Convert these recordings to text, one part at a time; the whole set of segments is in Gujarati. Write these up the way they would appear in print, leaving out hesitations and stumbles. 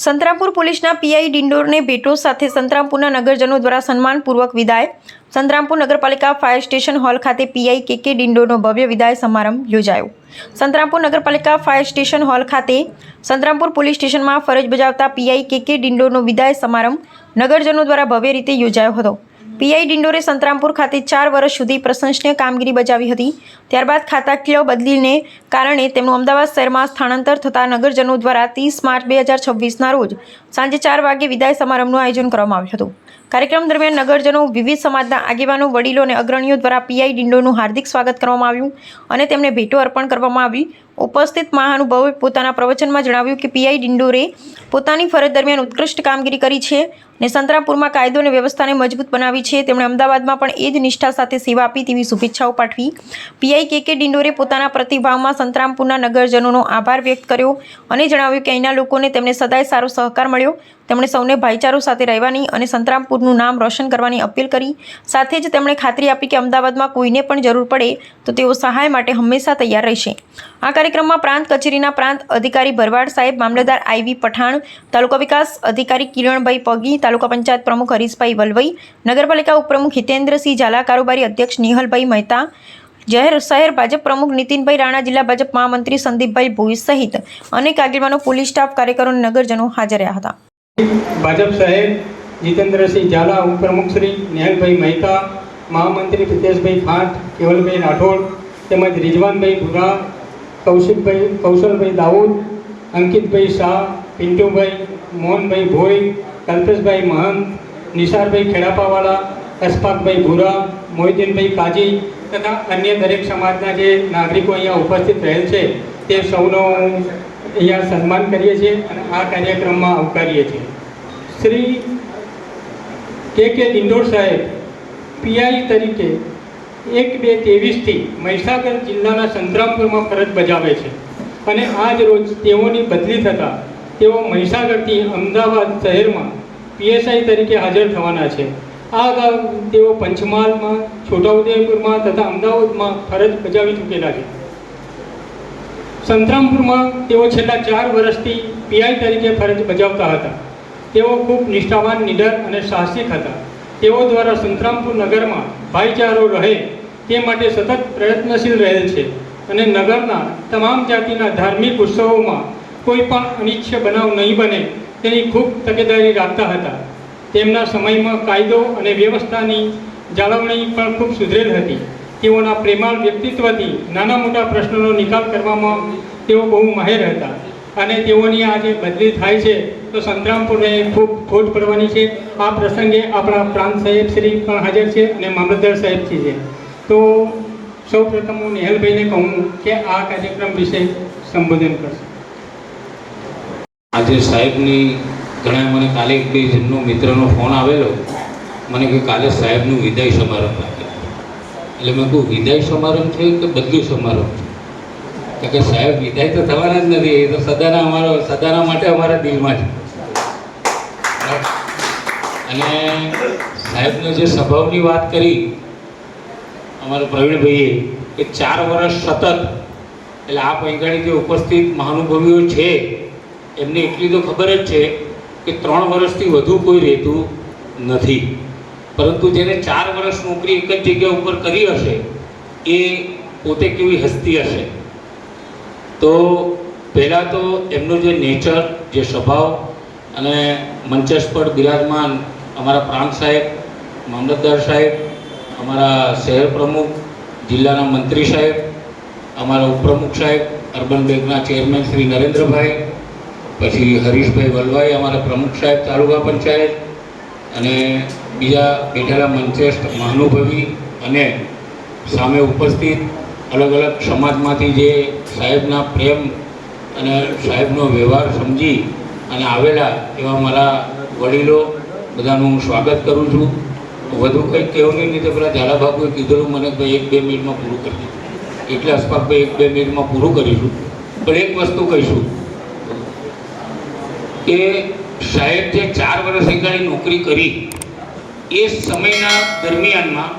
સંતરામપુર પોલીસના પીઆઈ ડિંડોરને ભેટો સાથે સંતરામપુરના નગરજનો દ્વારા સન્માનપૂર્વક વિદાય. સંતરામપુર નગરપાલિકા ફાયર સ્ટેશન હોલ ખાતે પીઆઈ કે ડિંડોરનો ભવ્ય વિદાય સમારંભ યોજાયો. સંતરામપુર નગરપાલિકા ફાયર સ્ટેશન હોલ ખાતે સંતરામપુર પોલીસ સ્ટેશનમાં ફરજ બજાવતા પીઆઈ કે ડિંડોરનો વિદાય સમારંભ નગરજનો દ્વારા ભવ્ય રીતે યોજાયો હતો. પીઆઈ ડિંડોરે સંતરામપુર ખાતે 4 વર્ષ સુધી પ્રશંસનીય કામગીરી બજાવી હતી. ત્યારબાદ ખાતાકીય બદલીને કારણે તેમનું અમદાવાદ શહેરમાં સ્થળાંતર થતાં નગરજનો દ્વારા 30 માર્ચ 2026ના રોજ સાંજે 4 વાગ્યે વિદાય સમારંભનું આયોજન કરવામાં આવ્યું હતું. કાર્યક્રમ દરમિયાન નગરજનો, વિવિધ સમાજના આગેવાનો, વડીલો અને અગ્રણીઓ દ્વારા પીઆઈ ડિંડોરનું હાર્દિક સ્વાગત કરવામાં આવ્યું અને તેમને ભેટો અર્પણ કરવામાં આવી. ઉપસ્થિત મહાનુભાવોએ પોતાના પ્રવચનમાં જણાવ્યું કે પીઆઈ ડિંડોરે પોતાની ફરજ દરમિયાન ઉત્કૃષ્ટ કામગીરી કરી છે અને સંતરામપુરમાં કાયદો અને વ્યવસ્થાને મજબૂત બનાવી છે. તેમણે અમદાવાદમાં પણ એ જ નિષ્ઠા સાથે સેવા આપી તેવી શુભેચ્છાઓ પાઠવી. પીઆઈ કે ડિંડોરે પોતાના પ્રતિભાવમાં સંતરામપુરના નગરજનોનો આભાર વ્યક્ત કર્યો અને જણાવ્યું કે અહીંના લોકોને તેમને સદાય સારો સહકાર મળ્યો. તેમણે સૌને ભાઈચારો સાથે રહેવાની અને સંતરામપુરનું નામ રોશન કરવાની અપીલ કરી. સાથે જ તેમણે ખાતરી આપી કે અમદાવાદમાં કોઈને પણ જરૂર પડે તો તેઓ સહાય માટે હંમેશા તૈયાર રહેશે. આ કાર્યક્રમમાં પ્રાંત કચેરીના પ્રાંત અધિકારી ભરવાડ સાહેબ, મામલતદાર IV પઠાણ, તાલુકા વિકાસ અધિકારી કિરણભાઈ પગી, તાલુકા પંચાયત પ્રમુખ હરીશભાઈ વલવઈ, નગરપાલિકા ઉપપ્રમુખ હિતેન્દ્રસિંહ ઝાલા, કારોબારી અધ્યક્ષ નિહલભાઈ મહેતા, શહેર ભાજપ પ્રમુખ નીતિનભાઈ રાણા, જિલ્લા ભાજપ મહામંત્રી સંદીપભાઈ ભોઈ સહિત અનેક આગેવાનો, પોલીસ સ્ટાફ, કાર્યકરો અને નગરજનો હાજર રહ્યા હતા. ભાજપ શહેર જીતેન્દ્રસિંહ ઝાલા, ઉપપ્રમુખ શ્રી નિહલભાઈ મહેતા, મહામંત્રી પ્રિતેશભાઈ ખાંટ, કેવલભાઈ રાઠોડ તેમજ રિઝવાનભાઈ ભુરા, કૌશલભાઈ દાઉદ, અંકિતભાઈ શાહ, પિન્ટુભાઈ, મોહનભાઈ ભોઈ, કલ્પેશભાઈ મહંત, નિશારભાઈ ખેડાપાવાળા, અશફાકભાઈ ભુરા, મોહિદ્દીનભાઈ કાજી તથા અન્ય દરેક સમાજના જે નાગરિકો અહીંયા ઉપસ્થિત રહેલ છે તે સૌનો અહીંયા સન્માન કરીએ છીએ અને આ કાર્યક્રમમાં આવકારીએ છીએ. શ્રી કે ડિંડોર સાહેબ પીઆઈ તરીકે 1/2/23થી મહીસાગર જિલ્લાના સંતરામપુરમાં ફરજ બજાવે છે અને આજ રોજ તેઓની બદલી થતાં તેઓ મહીસાગરથી અમદાવાદ શહેરમાં PSI તરીકે હાજર થવાના છે. આ અગાઉ તેઓ પંચમહાલમાં, છોટાઉદેપુરમાં તથા અમદાવાદમાં ફરજ બજાવી ચૂકેલા છે. સંતરામપુરમાં તેઓ છેલ્લા 4 વર્ષથી પીઆઈ તરીકે ફરજ બજાવતા હતા. તેઓ ખૂબ નિષ્ઠાવાન, નિડર અને સાહસિક હતા. તેઓ દ્વારા સંતરામપુર નગરમાં ભાઈચારો રહે તે માટે સતત પ્રયત્નશીલ રહેલ છે અને નગરના તમામ જાતિના ધાર્મિક ઉત્સવોમાં કોઈ પણ અનિચ્છનીય બનાવ નહીં બને તેની ખૂબ તકેદારી રાખતા હતા. તેમના સમયમાં કાયદો અને વ્યવસ્થાની જાળવણી પણ ખૂબ સુધરેલ હતી. તેઓના પ્રેમાળ વ્યક્તિત્વથી નાના મોટા પ્રશ્નોનો નિકાલ કરવામાં તેઓ બહુ માહેર હતા અને તેઓની આજે બદલી થાય છે તો સંતરામપુરને ખૂબ ખોટ પડવાની છે. આ પ્રસંગે આપણા પ્રાંત સાહેબ શ્રી પણ હાજર છે અને મામલતદાર સાહેબ છે. તો સૌ પ્રથમ હું નિહલભાઈને કહું કે આ કાર્યક્રમ વિશે સંબોધન કરશે. આજે સાહેબની ઘણા મને કાલે એક બે જણનો મિત્રનો ફોન આવેલો, મને કે કાલે સાહેબનું વિદાય સમારંભ રાખે. એટલે મેં કહું વિદાય સમારંભ છે કે બદલી સમારંભ છે? કે સાહેબ વિદાય તો થવાના જ નથી, એ તો સદાના માટે અમારા દિલમાં છે. અને સાહેબનો જે સ્વભાવની વાત કરી અમારા પ્રવીણભાઈએ કે 4 વર્ષ સતત, એટલે આ પૈગાડી જે ઉપસ્થિત મહાનુભાવીઓ છે એમને એટલી તો ખબર જ છે કે 3 વર્ષથી વધુ કોઈ રહેતું નથી, પરંતુ જેને 4 વર્ષ નોકરી એક જ જગ્યા ઉપર કરી હશે એ પોતે કેવી હસ્તી હશે. તો પહેલાં તો એમનો જે નેચર, જે સ્વભાવ અને મંચસ્થ પર બિરાજમાન અમારા પ્રાંત સાહેબ, મામલતદાર સાહેબ, અમારા શહેર પ્રમુખ, જિલ્લાના મંત્રી સાહેબ, અમારા ઉપપ્રમુખ સાહેબ, અર્બન બેંકના ચેરમેન શ્રી નરેન્દ્રભાઈ, પછી હરીશભાઈ વલવાઈ અમારા પ્રમુખ સાહેબ તાલુકા પંચાયત, અને બીજા બેઠેલા મંચસ્થ મહાનુભાવી અને સામે ઉપસ્થિત અલગ અલગ સમાજમાંથી જે સાહેબના પ્રેમ અને સાહેબનો વ્યવહાર સમજી અને આવેલા એવા મારા વડીલો બધાનું હું સ્વાગત કરું છું. વધુ કંઈક કહેવું નહીં, તો પેલા ઝાલાબાબુએ કીધેલું મને ભાઈ 1-2 મિનિટમાં પૂરું કરી દીધું, એટલે અશફાકભાઈ 1-2 મિનિટમાં પૂરું કરીશું. પણ એક વસ્તુ કહીશું કે સાહેબ જે 4 વર્ષ આગળ નોકરી કરી એ સમયના દરમિયાનમાં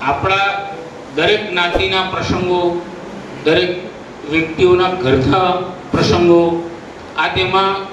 આપણા દરેક જ્ઞાતિના પ્રસંગો, દરેક વ્યક્તિઓના ઘરના પ્રસંગો, આ તેમાં